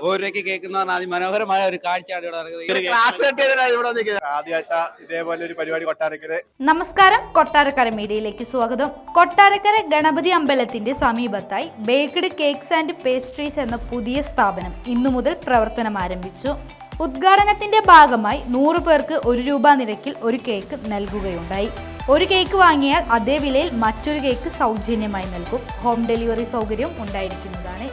ഓരോക്കെ കേൾക്കുന്ന അതിമനോഹരമായ ഒരു കാഴ്ചയാണ് ഇവിടെ ആദ്യമായിട്ട് ഇതേപോലെ ഒരു പരിപാടി കൊട്ടാരക്കര. നമസ്കാരം, കൊട്ടാരക്കര മീഡിയയിലേക്ക് സ്വാഗതം. കൊട്ടാരക്കര ഗണപതി അമ്പലത്തിന്റെ സമീപത്തായി ബേക്ക്ഡ് കേക്ക്സ് ആൻഡ് പേസ്ട്രീസ് എന്ന പുതിയ സ്ഥാപനം ഇന്നു മുതൽ പ്രവർത്തനം ആരംഭിച്ചു. ഉദ്ഘാടനത്തിന്റെ ഭാഗമായി 100 പേർക്ക് ₹1 നിരക്കിൽ ഒരു കേക്ക് നൽകുകയുണ്ടായി. ഒരു കേക്ക് വാങ്ങിയാൽ അതേ വിലയിൽ മറ്റൊരു കേക്ക് സൗജന്യമായി നൽകും. ഹോം ഡെലിവറി സൗകര്യം ഉണ്ടായിരിക്കുന്നതാണ്.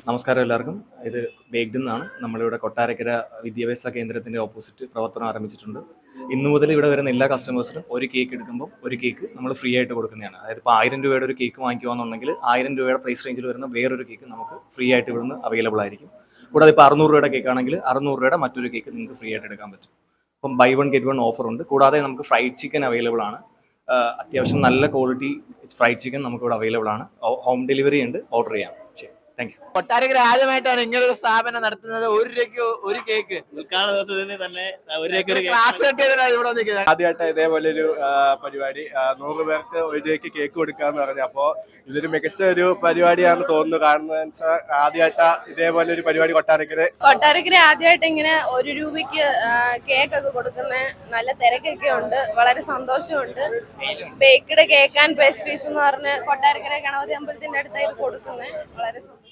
നമസ്കാരം എല്ലാവർക്കും. ഇത് ബേക്ക്ഡ് എന്നാണ്. നമ്മളിവിടെ കൊട്ടാരക്കര വിദ്യാഭ്യാസ കേന്ദ്രത്തിൻ്റെ ഓപ്പോസിറ്റ് പ്രവർത്തനം ആരംഭിച്ചിട്ടുണ്ട്. ഇന്നു മുതൽ ഇവിടെ വരുന്ന എല്ലാ കസ്റ്റമേഴ്സിനും ഒരു കേക്ക് എടുക്കുമ്പോൾ ഒരു കേക്ക് നമ്മൾ ഫ്രീ ആയിട്ട് കൊടുക്കുന്നതാണ്. അതായത് ഇപ്പോൾ 1000 രൂപയുടെ ഒരു കേക്ക് വാങ്ങിക്കുകയാണെന്നുണ്ടെങ്കിൽ 1000 രൂപയുടെ പ്രൈസ് റേഞ്ചിൽ വരുന്ന വേറൊരു കേക്ക് നമുക്ക് ഫ്രീ ആയിട്ട് ഇവിടുന്ന് അവൈലബിൾ ആയിരിക്കും. കൂടാതെ ഇപ്പോൾ 600 രൂപയുടെ കേക്ക് ആണെങ്കിൽ 600 രൂപയുടെ മറ്റൊരു കേക്ക് നിങ്ങൾക്ക് ഫ്രീ ആയിട്ട് എടുക്കാൻ പറ്റും. അപ്പം ബൈ 1 get 1 ഓഫർ ഉണ്ട്. കൂടാതെ നമുക്ക് ഫ്രൈഡ് ചിക്കൻ അവൈലബിൾ ആണ്. അത്യാവശ്യം നല്ല ക്വാളിറ്റി ഫ്രൈഡ് ചിക്കൻ നമുക്കിവിടെ അവൈലബിൾ ആണ്. ഹോം ഡെലിവറി ഉണ്ട്, ഓർഡർ ചെയ്യാം. കൊട്ടാരക്കര ആദ്യമായിട്ടാണ് ഇങ്ങനൊരു സ്ഥാപനം നടത്തുന്നത്. ₹1 ഒരു കേക്ക് ഉദ്ഘാടന ദിവസത്തിന് തന്നെ ആദ്യമായിട്ട് ഇതേപോലെ ഒരു പരിപാടി 100 പേർക്ക് ₹1 കേക്ക് കൊടുക്കാന്ന് പറഞ്ഞു. അപ്പോ ഇതൊരു മികച്ച ഒരു പരിപാടിയാണെന്ന് തോന്നുന്നു. കാരണം ആദ്യമായിട്ട് ഇതേപോലെ ഒരു പരിപാടി കൊട്ടാരക്കര ആദ്യമായിട്ട് ഇങ്ങനെ ₹1 കേക്ക് ഒക്കെ കൊടുക്കുന്ന നല്ല തിരക്കൊക്കെ ഉണ്ട്. വളരെ സന്തോഷമുണ്ട്. ബേക്ക്ഡ് കേക്ക് ആൻഡ് പേസ്ട്രീസ് എന്ന് പറഞ്ഞ് കൊട്ടാരക്കര ഗണപതി അമ്പലത്തിന്റെ അടുത്തായി ഇത് കൊടുക്കുന്നത് വളരെ സന്തോഷം.